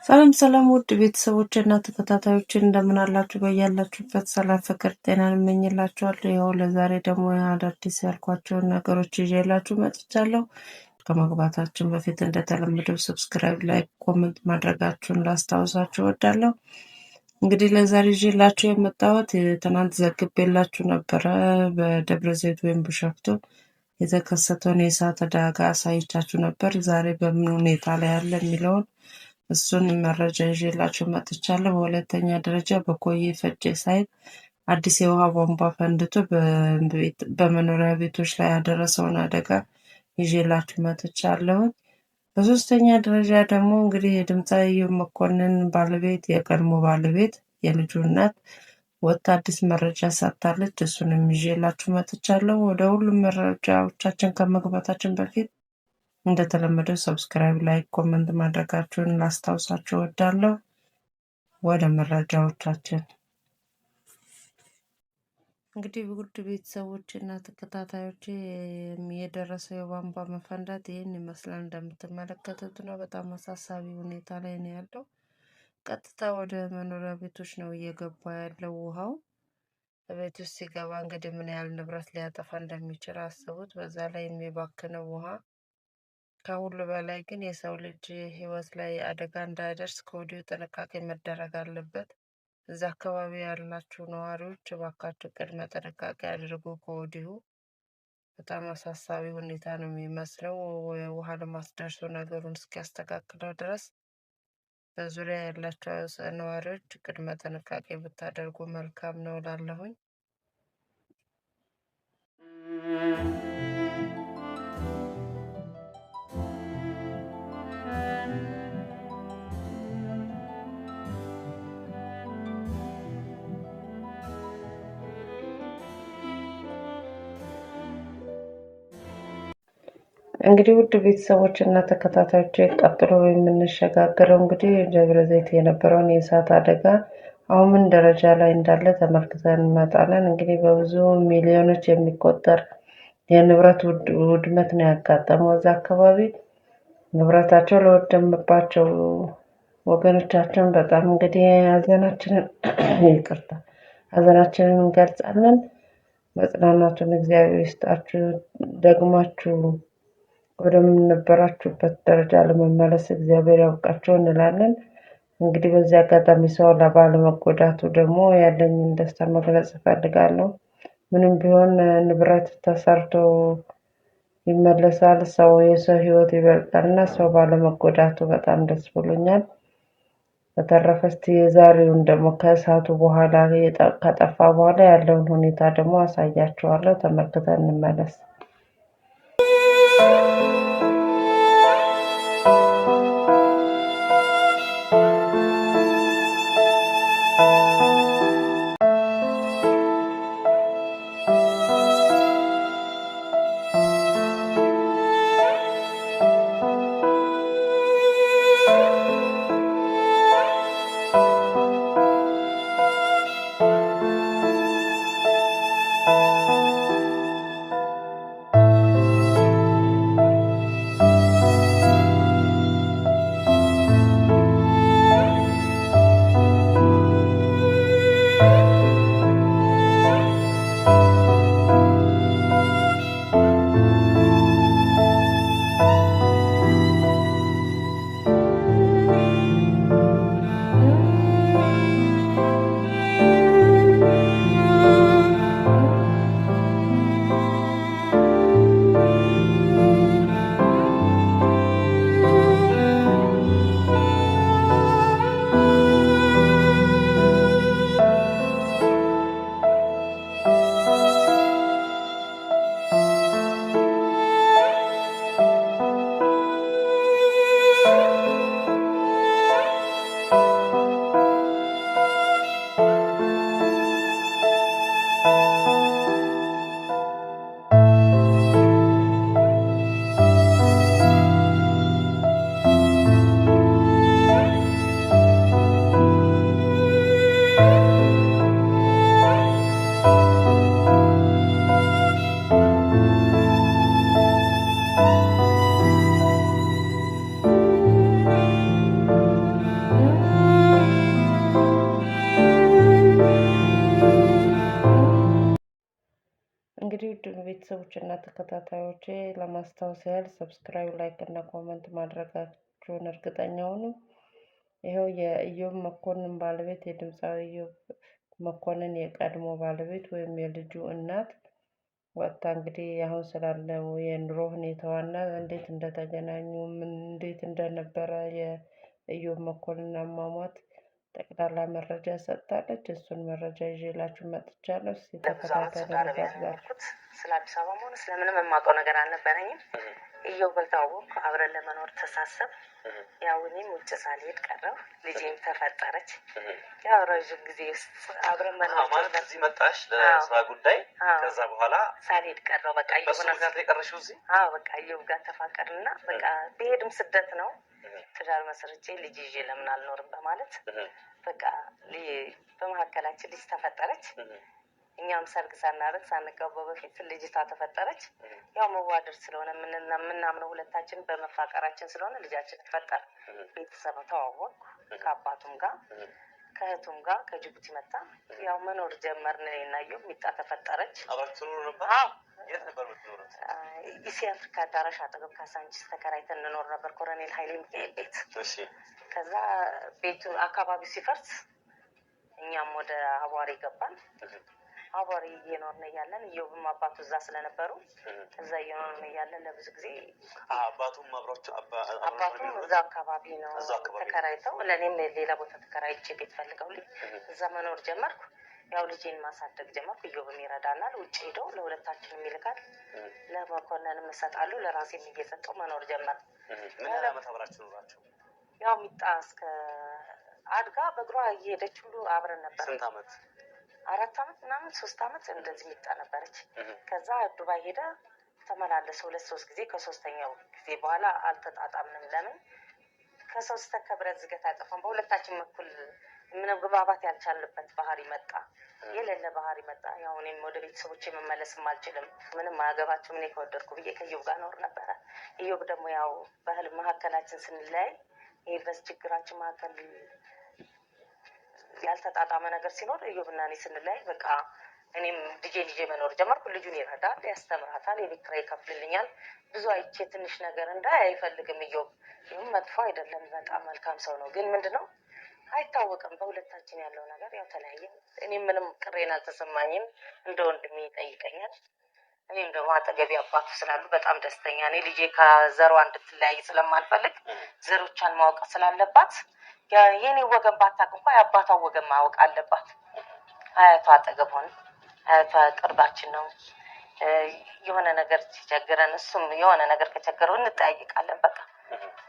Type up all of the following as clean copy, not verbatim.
ሰላም ሰላም ውድ ቤተሰቦች እና ተከታታዮች እንደምን አላችሁ? በያላችሁበት ሰላም ፍቅር ጤናን እመኝላችኋለሁ። ይኸው ለዛሬ ደግሞ አዳዲስ ያልኳቸውን ነገሮች ይዤላችሁ መጥቻለሁ። ከመግባታችን በፊት እንደተለመደው ሰብስክራይብ፣ ላይክ፣ ኮሜንት ማድረጋችሁን ላስታውሳችሁ እወዳለሁ። እንግዲህ ለዛሬ ይዤላችሁ የመጣሁት ትናንት ዘግቤላችሁ ነበረ በደብረ ዘይት ወይም ቢሾፍቱ የተከሰተውን የእሳት አደጋ አሳይቻችሁ ነበር። ዛሬ በምን ሁኔታ ላይ ያለ የሚለውን እሱን መረጃ ይዤላችሁ መጥቻለሁ። በሁለተኛ ደረጃ በኮዬ ፈጬ ሳይት አዲስ የውሃ ቧንቧ ፈንድቶ በመኖሪያ ቤቶች ላይ ያደረሰውን አደጋ ይዤላችሁ መጥቻለሁ። በሶስተኛ ደረጃ ደግሞ እንግዲህ የድምፃዊ ኢዮብ መኮንን ባለቤት የቀድሞ ባለቤት የልጁ እናት ወጥታ አዲስ መረጃ ሰጥታለች። እሱንም ይዤላችሁ መጥቻለሁ። ወደ ሁሉም መረጃዎቻችን ከመግባታችን በፊት እንደተለመደው ሰብስክራይብ፣ ላይክ፣ ኮመንት ማድረጋችሁን ላስታውሳችሁ እወዳለሁ። ወደ መረጃዎቻችን እንግዲህ ውድ ቤተሰቦች እና ተከታታዮች የደረሰው የቧንቧ መፈንዳት ይህን ይመስላል። እንደምትመለከቱት ነው። በጣም አሳሳቢ ሁኔታ ላይ ነው ያለው። ቀጥታ ወደ መኖሪያ ቤቶች ነው እየገባ ያለው ውሃው። ቤት ውስጥ ሲገባ እንግዲህ ምን ያህል ንብረት ሊያጠፋ እንደሚችል አስቡት። በዛ ላይ የሚባክነው ውሃ ከሁሉ በላይ ግን የሰው ልጅ ሕይወት ላይ አደጋ እንዳይደርስ ከወዲሁ ጥንቃቄ መደረግ አለበት። እዛ አካባቢ ያላችሁ ነዋሪዎች እባካችሁ ቅድመ ጥንቃቄ አድርጉ ከወዲሁ። በጣም አሳሳቢ ሁኔታ ነው የሚመስለው። ውሃ ለማስደርሱ ነገሩን እስኪያስተካክለው ድረስ በዙሪያ ያላቸው ነዋሪዎች ቅድመ ጥንቃቄ ብታደርጉ መልካም ነው እላለሁኝ። እንግዲህ ውድ ቤተሰቦች እና ተከታታዮች ቀጥሎ የምንሸጋገረው እንግዲህ ደብረ ዘይት የነበረውን የእሳት አደጋ አሁን ምን ደረጃ ላይ እንዳለ ተመልክተን እንመጣለን። እንግዲህ በብዙ ሚሊዮኖች የሚቆጠር የንብረት ውድመት ነው ያጋጠመው። እዛ አካባቢ ንብረታቸው ለወደመባቸው ወገኖቻችን በጣም እንግዲህ ሀዘናችንን ይቅርታ ሀዘናችንን እንገልጻለን። መጽናናቱን እግዚአብሔር ይስጣችሁ። ደግማችሁ ወደምንነበራችሁበት ደረጃ ለመመለስ እግዚአብሔር ያውቃችሁ እንላለን። እንግዲህ በዚህ አጋጣሚ ሰው ባለመጎዳቱ ደግሞ ያለኝን ደስታ መግለጽ እፈልጋለሁ። ምንም ቢሆን ንብረት ተሰርቶ ይመለሳል። የሰው ሕይወት ይበልጣልና ሰው ባለመጎዳቱ በጣም ደስ ብሎኛል። በተረፈ እስቲ የዛሬውን ደግሞ ከእሳቱ በኋላ ከጠፋ በኋላ ያለውን ሁኔታ ደግሞ አሳያችኋለሁ። ተመልክተን እንመለስ። ቤተሰቦችና ተከታታዮቼ ለማስታወስ ያህል ሰብስክራይብ፣ ላይክ እና ኮመንት ማድረጋችሁን እርግጠኛ ሁኑ። ይኸው የኢዮብ መኮንን ባለቤት የድምፃዊ ኢዮብ መኮንን የቀድሞ ባለቤት ወይም የልጁ እናት ወጥታ እንግዲህ አሁን ስላለው የኑሮ ሁኔታዋና እንዴት እንደተገናኙ እንዴት እንደነበረ የኢዮብ መኮንን አሟሟት ጠቅላላ መረጃ ሰጥታለች። እሱን መረጃ ይዤላችሁ መጥቻለሁ። ተከታተሉ። ስለ አዲስ አበባ ሆነ ስለምንም የማውቀው ነገር አልነበረኝም። ኢዮብ ተዋወቅኩ፣ አብረን ለመኖር ተሳሰብ። ያው እኔም ውጭ ሳልሄድ ቀረሁ፣ ልጄም ተፈጠረች። ያው ረዥም ጊዜ አብረን መኖር ማለት እዚህ መጣሽ ለስራ ጉዳይ። ከዛ በኋላ ሳልሄድ ቀረሁ። በቃ ኢዮብ ነገር የቀረሽው እዚህ? በቃ ኢዮብ ጋር ተፋቀርና በቃ ብሄድም ስደት ነው። ትዳር መስርቼ ልጅ ይዤ ለምን አልኖርም በማለት በቃ በመካከላችን ልጅ ተፈጠረች። እኛም ሰርግ ሳናደርግ ሳንጋባ በፊት ልጅቷ ተፈጠረች። ያው መዋደድ ስለሆነ የምናምነው ሁለታችን በመፋቀራችን ስለሆነ ልጃችን ተፈጠረ። ቤተሰብ ተዋወቅኩ፣ ከአባቱም ጋር ከእህቱም ጋር ከጅቡቲ መጣ። ያው መኖር ጀመርን። እኔና ኢዮብ ሚጣ ተፈጠረች። አብራችሁ ትኖሩ ነበር? የት ነበር የምትኖሩት? ኢሲያ አፍሪካ አዳራሽ አጠገብ ካሳንቺስ ተከራይተን እንኖር ነበር፣ ኮሎኔል ኃይሌ ሚካኤል ቤት። ከዛ ቤቱ አካባቢው ሲፈርስ እኛም ወደ አቧሪ ገባን። አቧሪ እየኖርን እያለን ኢዮብም አባቱ እዛ ስለነበሩ እዛ እየኖርን እያለን ለብዙ ጊዜ አባቱም አባቱም እዛ አካባቢ ነው ተከራይተው፣ ለእኔም ሌላ ቦታ ተከራይቼ ቤት ፈልገውልኝ እዛ መኖር ጀመርኩ። ያው ልጄን ማሳደግ ጀመርኩ። ኢዮብም ይረዳናል፣ ውጭ ሄዶ ለሁለታችንም ይልካል፣ ለመኮንንም እሰጣሉ፣ ለራሴም እየሰጠው መኖር ጀመር። ምን ያህል ዓመት አብራችሁ ኖራችሁ? ያው ሚጣ እስከ አድጋ በእግሯ እየሄደች ሁሉ አብረን ነበር። ስንት ዓመት? 4 ዓመት ምናምን 3 ዓመት እንደዚህ ሚጣ ነበረች። ከዛ ዱባይ ሄደ ተመላለሰ 2-3 ጊዜ። ከሶስተኛው ጊዜ በኋላ አልተጣጣምንም። ለምን ከሰው ስተት ከብረት ዝገት አይጠፋም። በሁለታችን በኩል ምንም ግባባት ያልቻልንበት ባህሪ መጣ፣ የሌለ ባህሪ መጣ። ያው እኔም ወደ ቤተሰቦቼ መመለስም አልችልም፣ ምንም አያገባችሁም፣ እኔ ከወደድኩ ብዬ ከኢዮብ ጋር ኖር ነበረ። ኢዮብ ደግሞ ያው በህልም መካከላችን ስንለያይ ይሄ በችግራችን መካከል ያልተጣጣመ ነገር ሲኖር ኢዮብና እኔ ስንለያይ በቃ እኔም ልጄ መኖር ጀመርኩ። ልጁን ይረዳል፣ ያስተምራታል፣ የቤት ኪራይ ይከፍልልኛል። ብዙ አይቼ ትንሽ ነገር እንዳይ አይፈልግም ኢዮብ። ይህም መጥፎ አይደለም፣ በጣም መልካም ሰው ነው። ግን ምንድነው አይታወቅም በሁለታችን ያለው ነገር። ያው ተለያየ። እኔም ምንም ቅሬን አልተሰማኝም። እንደ ወንድሜ ይጠይቀኛል። እኔም ደግሞ አጠገቤ አባቱ ስላሉ በጣም ደስተኛ ነኝ። ልጄ ከዘሯ እንድትለያይ ስለማልፈልግ ዘሮቿን ማወቅ ስላለባት የኔ ወገን ባታውቅ እንኳን የአባቷ ወገን ማወቅ አለባት። አያቷ አጠገብ ሆነ፣ አያቷ ቅርባችን ነው። የሆነ ነገር ሲቸግረን እሱም የሆነ ነገር ከቸገረው እንጠያይቃለን በቃ።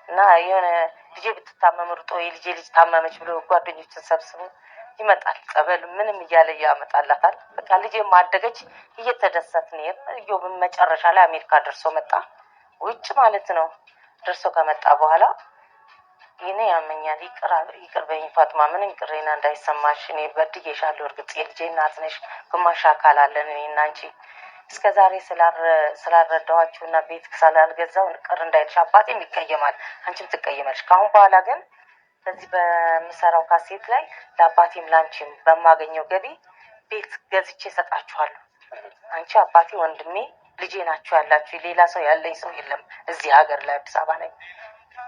እና የሆነ ልጄ ብትታመም ሩጦ የልጄ ልጅ ታመመች ብሎ ጓደኞችን ሰብስቦ ይመጣል። ጸበል ምንም እያለ ያመጣላታል። በቃ ልጄ ማደገች፣ እየተደሰትን ኢዮብም መጨረሻ ላይ አሜሪካ ደርሶ መጣ፣ ውጭ ማለት ነው። ደርሶ ከመጣ በኋላ ይሄኔ ያመኛል፣ ይቅር በይኝ ፋጥማ፣ ምንም ቅሬና እንዳይሰማሽ፣ እኔ በድዬሻለሁ። እርግጥ የልጄ እናት ነሽ፣ ግማሽ አካል አለን እኔና አንቺ። እስከዛሬ ስላልረዳኋችሁና ቤት ስላልገዛው ቅር እንዳይልሽ፣ አባቴም ይቀየማል፣ አንቺም ትቀየማለሽ። ከአሁን በኋላ ግን በዚህ በምሰራው ካሴት ላይ ለአባቴም ላንቺም በማገኘው ገቢ ቤት ገዝቼ እሰጣችኋለሁ። አንቺ አባቴ፣ ወንድሜ፣ ልጄ ናችሁ ያላችሁ። ሌላ ሰው ያለኝ ሰው የለም እዚህ ሀገር ላይ አዲስ አበባ ላይ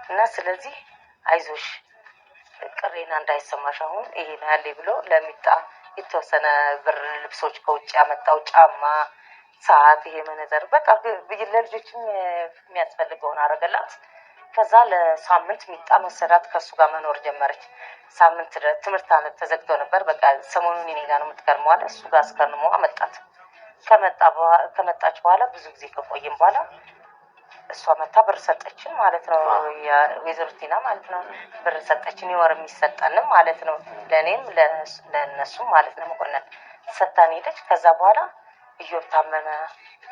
እና ስለዚህ አይዞሽ፣ ቅሬና እንዳይሰማሽ፣ አሁን ይሄ ነው ያለኝ ብሎ ለሚጣ የተወሰነ ብር ልብሶች ከውጭ ያመጣው ጫማ፣ ሰዓት፣ ይሄ መነዘር በቃ ለልጆችም የሚያስፈልገውን አረገላት። ከዛ ለሳምንት ሚጣ መሰራት ከሱ ጋር መኖር ጀመረች። ሳምንት ትምህርት አመት ተዘግቶ ነበር። በቃ ሰሞኑን እኔ ጋር ነው የምትከርመው አለ። እሱ ጋር አስከርሞ አመጣት። ከመጣች በኋላ ብዙ ጊዜ ከቆይም በኋላ እሷ መታ ብር ሰጠችን ማለት ነው። ወይዘሮ ቲና ማለት ነው ብር ሰጠችን፣ የወር የሚሰጠንም ማለት ነው። ለእኔም ለእነሱም ማለት ነው። መኮንን ሰታን ሄደች። ከዛ በኋላ ኢዮብ ታመመ፣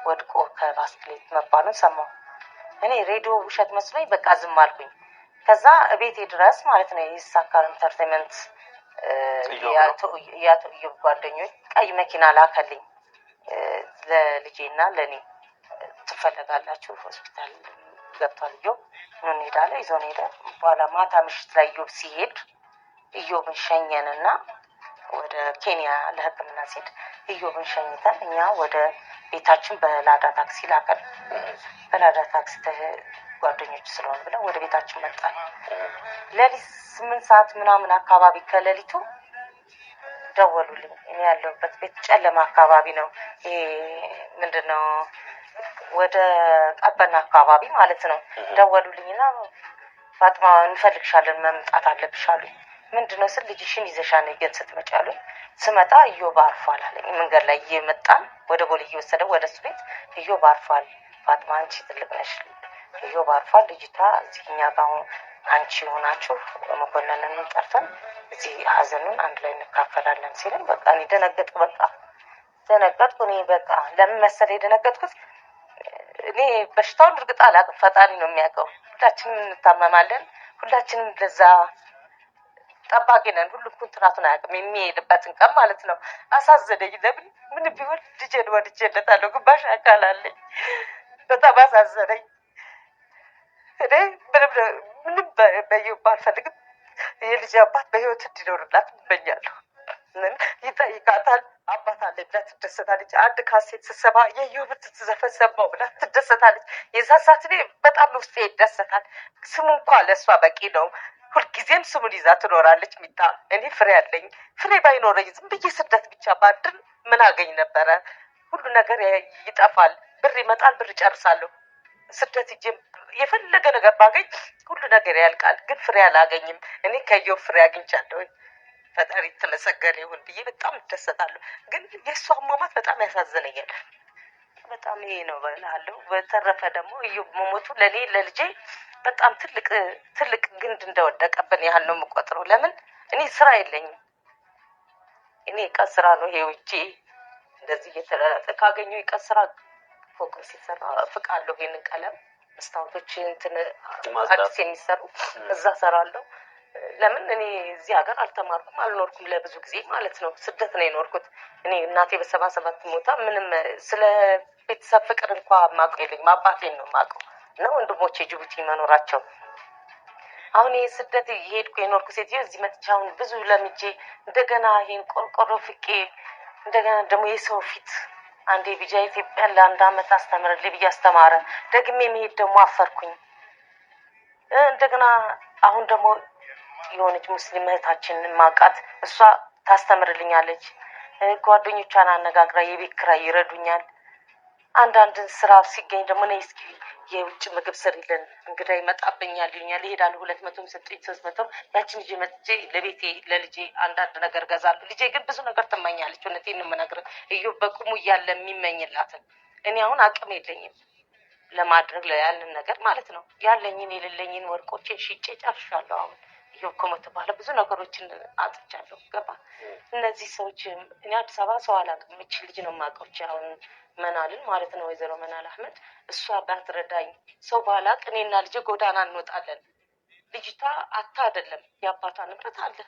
ወድቆ ከባስክሌት መባሉን ሰማሁ። እኔ ሬዲዮ ውሸት መስሎኝ በቃ ዝም አልኩኝ። ከዛ ቤቴ ድረስ ማለት ነው የሳካር ኢንተርቴይንመንት የአቶ ኢዮብ ጓደኞች ቀይ መኪና ላከልኝ። ለልጄና ለእኔ ትፈለጋላችሁ፣ ሆስፒታል ገብቷል ኢዮብ፣ ምን እንሄዳለ፣ ይዞን ሄደ። በኋላ ማታ ምሽት ላይ ኢዮብ ሲሄድ ኢዮብን ሸኘንና ወደ ኬንያ ለሕክምና ሲሄድ ኢዮብን ሸኝተን እኛ ወደ ቤታችን በላዳ ታክሲ ላከን። በላዳ ታክሲ ጓደኞች ስለሆን ብለን ወደ ቤታችን መጣን። ሌሊት 8 ሰዓት ምናምን አካባቢ ከሌሊቱ ደወሉልኝ። እኔ ያለሁበት ቤት ጨለማ አካባቢ ነው። ምንድነው ወደ ቀበና አካባቢ ማለት ነው። ደወሉልኝና ፋጥማ እንፈልግሻለን መምጣት አለብሽ አሉኝ። ምንድነው ስል ልጅሽን ይዘሻል ግን ስትመጪ አሉኝ። ስመጣ እዮብ አርፏል አለኝ። መንገድ ላይ እየመጣን ወደ ቦሌ እየወሰደው ወደ እሱ ቤት እዮብ አርፏል፣ ፋጥማ አንቺ ትልቅ ነሽ፣ እዮብ አርፏል፣ ልጅቷ እዚህኛ ጋር አንቺ ሆናችሁ መኮንንን ጠርተን እዚህ ሀዘኑን አንድ ላይ እንካፈላለን ሲለኝ በቃ እኔ ደነገጥኩ። እኔ በቃ ለምን መሰለኝ የደነገጥኩት እኔ በሽታውን እርግጥ አላውቅም፣ ፈጣሪ ነው የሚያውቀው። ሁላችንም እንታመማለን፣ ሁላችንም ለዛ ጠባቂ ነን። ሁሉም ኮንትራቱን አያውቅም የሚሄድበትን ቀን ማለት ነው። አሳዘነኝ። ለምን ምን ቢሆን ልጄን ወድጄለታለሁ፣ ግማሽ አካል አለኝ። በጣም አሳዘነኝ። እኔ ምንም በይው አልፈልግም። የልጅ አባት በህይወት እንዲኖርላት እመኛለሁ። ይጠይቃታል። አባት አለ ብላ ትደሰታለች። አንድ ካሴት ስትሰማ የዮብት ትዘፈን ሰማው ብላ ትደሰታለች። የዛ ሰዓት እኔ በጣም ውስጤ ይደሰታል። ስሙ እንኳ ለእሷ በቂ ነው። ሁልጊዜም ስሙን ይዛ ትኖራለች። ሚጣ እኔ ፍሬ አለኝ። ፍሬ ባይኖረኝ ዝም ብዬ ስደት ብቻ ባድር ምን አገኝ ነበረ? ሁሉ ነገር ይጠፋል። ብር ይመጣል፣ ብር ጨርሳለሁ። ስደት እጄ የፈለገ ነገር ባገኝ ሁሉ ነገር ያልቃል። ግን ፍሬ አላገኝም። እኔ ከዮብ ፍሬ አግኝቻለሁ። ፈጣሪ የተመሰገነ ይሁን ብዬ በጣም እደሰታለሁ። ግን የእሷ አሟሟት በጣም ያሳዝነኛል። በጣም ይሄ ነው እላለሁ። በተረፈ ደግሞ እዮብ መሞቱ ለእኔ ለልጄ በጣም ትልቅ ግንድ እንደወደቀብን ያህል ነው የምቆጥረው። ለምን እኔ ስራ የለኝም። እኔ ቀን ስራ ነው ይሄ ውጪ እንደዚህ እየተለጠ ካገኘው ቀን ስራ ፎቅ ሲሰራ ፍቃለሁ። ይሄንን ቀለም መስታወቶች አዲስ የሚሰሩ እዛ ሰራለሁ። ለምን እኔ እዚህ ሀገር አልተማርኩም አልኖርኩም ለብዙ ጊዜ ማለት ነው። ስደት ነው የኖርኩት። እኔ እናቴ በ77 ሞታ ምንም ስለ ቤተሰብ ፍቅር እንኳን ማውቀው የለኝም። አባቴን ነው የማውቀው እና ወንድሞቼ ጅቡቲ መኖራቸው። አሁን ይህ ስደት የሄድኩ የኖርኩ ሴትዮ እዚህ መጥቼ አሁን ብዙ ለምጄ እንደገና ይሄን ቆርቆሮ ፍቄ እንደገና ደግሞ የሰው ፊት አንዴ ቢጃ ኢትዮጵያን ለአንድ አመት አስተምርልኝ ብዬ አስተማረ። ደግሜ መሄድ ደግሞ አፈርኩኝ። እንደገና አሁን ደግሞ የሆነች ሙስሊም እህታችን ማቃት እሷ ታስተምርልኛለች። ጓደኞቿን አነጋግራ የቤት ኪራይ ይረዱኛል። አንዳንድ ስራ ሲገኝ ደግሞ ነይ እስኪ የውጭ ምግብ ስሪልን እንግዳ ይመጣብኛል ይሉኛል። እሄዳለሁ። 200 ሰጡኝ 300 ያችን ልጅ መጥቼ ለቤቴ ለልጄ አንዳንድ ነገር ገዛለሁ። ልጄ ግን ብዙ ነገር ትመኛለች። እውነቴን ነው የምነግርህ። እዮብ በቁሙ እያለ የሚመኝላትን እኔ አሁን አቅም የለኝም ለማድረግ ያንን ነገር ማለት ነው። ያለኝን የሌለኝን ወርቆችን ሽጬ ጨርሻለሁ። አሁን እዮብ ከሞተ በኋላ ብዙ ነገሮችን አጥቻለሁ። ገባ እነዚህ ሰዎች እኔ አዲስ አበባ ሰው አላውቅም። እቺ ልጅ ነው የማውቀው። አሁን መናልን ማለት ነው ወይዘሮ መናል አህመድ። እሷ ባትረዳኝ ሰው ባላቅ እኔና ልጅ ጎዳና እንወጣለን። ልጅቷ አታ አይደለም የአባቷ ንብረት አለ።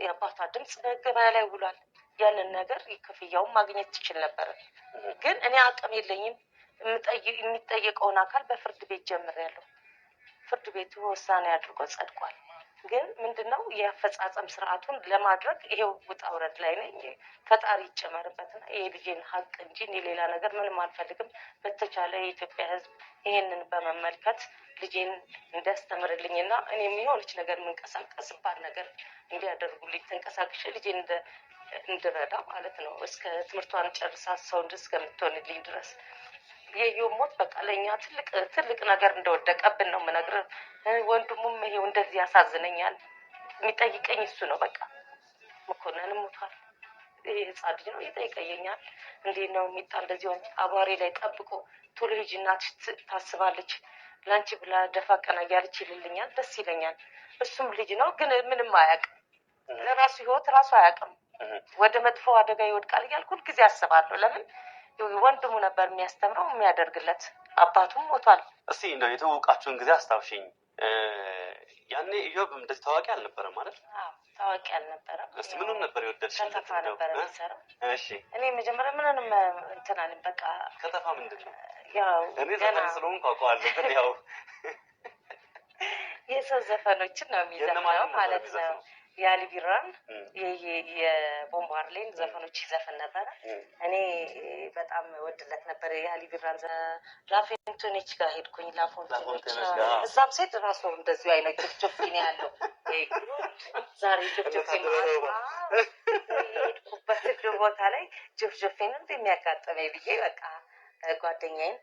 የአባቷ ድምፅ በገበያ ላይ ውሏል። ያንን ነገር ክፍያውን ማግኘት ትችል ነበር። ግን እኔ አቅም የለኝም። የሚጠየቀውን አካል በፍርድ ቤት ጀምሬያለሁ። ፍርድ ቤቱ ውሳኔ አድርጎ ጸድቋል። ግን ምንድነው የአፈጻጸም ስርዓቱን ለማድረግ ይሄው ውጣ ውረድ ላይ ነኝ። ፈጣሪ ይጨመርበትና ይሄ ልጄን ሀቅ እንጂ እኔ ሌላ ነገር ምንም አልፈልግም። በተቻለ የኢትዮጵያ ሕዝብ ይሄንን በመመልከት ልጄን እንዲያስተምርልኝና እኔም የሆነች ነገር የምንቀሳቀስባት ነገር እንዲያደርጉልኝ ተንቀሳቅሼ ልጄን እንድረዳ ማለት ነው። እስከ ትምህርቷን ጨርሳ ሰው እስከምትሆንልኝ ድረስ የእዮብ ሞት በቃ ለእኛ ትልቅ ነገር እንደወደቀብን ነው የምነግርህ። ወንድሙም ይሄው እንደዚህ ያሳዝነኛል። የሚጠይቀኝ እሱ ነው። በቃ መኮንንም ሞቷል። ይሄ ህፃን ልጅ ነው ይጠይቀኛል። እንዴት ነው የሚጣ እንደዚህ ሆነ አቧሬ ላይ ጠብቆ ቶሎ ሂጂ እናትሽ ታስባለች ለአንቺ ብላ ደፋ ቀና እያለች ይልልኛል። ደስ ይለኛል። እሱም ልጅ ነው ግን ምንም አያውቅም። ለራሱ ህይወት ራሱ አያውቅም። ወደ መጥፎ አደጋ ይወድቃል እያልኩ ሁልጊዜ አስባለሁ። ለምን ወንድሙ ነበር የሚያስተምረው የሚያደርግለት። አባቱም ሞቷል። እስቲ እንደው የተዋወቃችሁን ጊዜ አስታውሽኝ። ያኔ እዮብ እንደዚህ ታዋቂ አልነበረም ማለት? አዎ ታዋቂ አልነበረም። እስቲ ምንም ነበር የወደድሽለት? ከተፋ ነበር የሚሰራው። እሺ እኔ መጀመሪያ ምንም እንትን አለኝ። በቃ ከተፋ ምንድን ነው? ያው እኔ ዘፈን ስለሆንኩ አውቀዋለሁ። ግን ያው የሰው ዘፈኖችን ነው የሚዘፍነው ማለት ነው። የአሊ ቢራን የቦምባርሌን ዘፈኖች ይዘፍን ነበረ። እኔ በጣም ወድለት ነበር የአሊ ቢራን። ላፎንቴኖች ጋር ሄድኩኝ። ላፎንቴኖች እዛም ሴት ራሱ እንደዚሁ አይነት ጭፍጭፍኝ ያለው ዛሬ ጭፍጭፍኝ ሄድኩበት ቦታ ላይ ጭፍጭፍኝ እንደሚያጋጥመኝ ብዬ በቃ ጓደኛዬን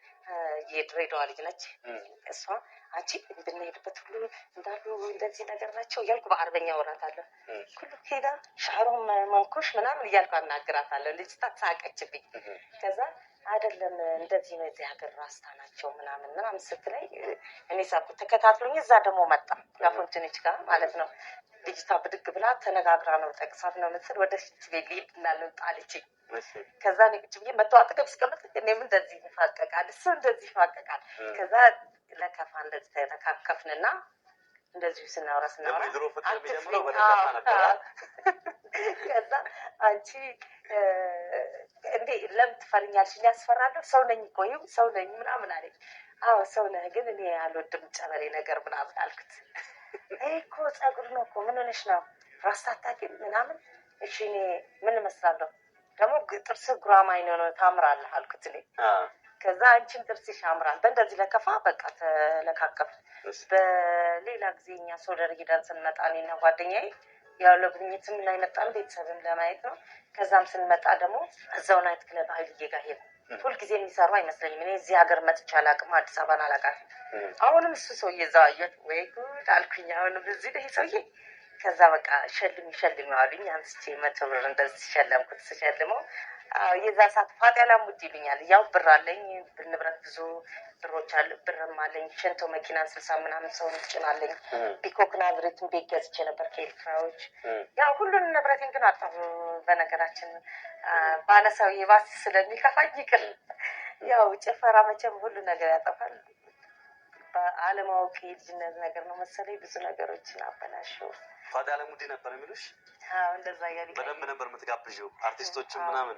የድሬዳዋ ልጅ ነች እሷ አንቺ ብንሄድበት ሁሉ እንዳሉ እንደዚህ ነገር ናቸው እያልኩ በአርበኛ ወራታለሁ። ሁሉ ሄዳ ሻሮም መንኮሽ ምናምን እያልኩ አናግራታለሁ። ልጅ ታሳቀችብኝ። ከዛ አይደለም እንደዚህ ነው የዚህ ሀገር ራስታ ናቸው ምናምን ስትለኝ እኔ ሳኩ ተከታትሎኝ እዛ ደግሞ መጣ ላፎንቴኖች ጋር ማለት ነው። ልጅቷ ብድግ ብላ ተነጋግራ ነው ጠቅሳት ነው ምስል ወደ ሽት ቤት ሊሄድ እናልወጣ አለችኝ። ከዛ እኔ ቁጭ ብዬ መተው አጠገብ ስቀምጥ እኔም እንደዚህ ይፋቀቃል እሱ እንደዚህ ይፋቀቃል። ከዛ ለከፋ እንደዚህ ተነካከፍንና እንደዚሁ ስናወራ ከዛ አንቺ እንዴ ለምን ትፈሪኛለሽ? እኔ ያስፈራለሁ? ሰው ነኝ እኮ ሰው ነኝ ምናምን አለኝ። አዎ ሰው ነህ፣ ግን እኔ አልወድም ጨበሬ ነገር ምናምን አልኩት። እኮ ጸጉር ነው እኮ ምን ሆነሽ ነው? ራስ አታውቂም ምናምን። እሺ እኔ ምን እመስላለሁ? ደግሞ ጥርስ ጉራማይሌ ነው ታምራለህ አልኩት እኔ። ከዛ አንቺም ጥርስሽ ያምራል። በእንደዚህ ለከፋ በቃ ተለካከፍ። በሌላ ጊዜ እኛ ሶደር ሄደን ስንመጣ እኔና ጓደኛዬ ያው ለጉብኝትም ላይ መጣን ቤተሰብም ለማየት ነው። ከዛም ስንመጣ ደግሞ እዛው ናይት ክለብ ሀይልዬ ጋር ሄድን። ሁልጊዜ የሚሰሩ አይመስለኝም። እኔ እዚህ ሀገር መጥቼ አላውቅም። አዲስ አበባን አላውቃትም። አሁንም እሱ ሰውዬ እዛው አየሁት። ወይ ጉድ አልኩኝ። አሁንም እዚህ ነው ሰውዬ። ከዛ በቃ ሸልሚ አሉኝ። አንስቼ 100 ብር እንደዚህ ሸለምኩት። ስሸልመው የዛ ሰዓት ፋጢያላ ሙድ ይሉኛል። ያው ብር አለኝ፣ ንብረት ብዙ ብሮች አሉ፣ ብርም አለኝ። ሸንቶ መኪና 60 ምናምን ሰው እንጭናለኝ። ፒኮክ ናዝሬትን ቤት ገዝቼ ነበር ከኤርትራዎች። ያው ሁሉን ንብረቴን ግን አጣሁ። በነገራችን ባነሳው የባስ ስለሚከፋኝ ይቅር። ያው ጭፈራ መቼም ሁሉ ነገር ያጠፋል። በአለማወቅ የልጅነት ነገር ነው መሰለኝ ብዙ ነገሮችን አበላሸው። ፋጢያላ ሙዲ ነበር የሚሉሽ? አዎ እንደዛ ያለ በደንብ ነበር የምትጋብዥው አርቲስቶችን ምናምን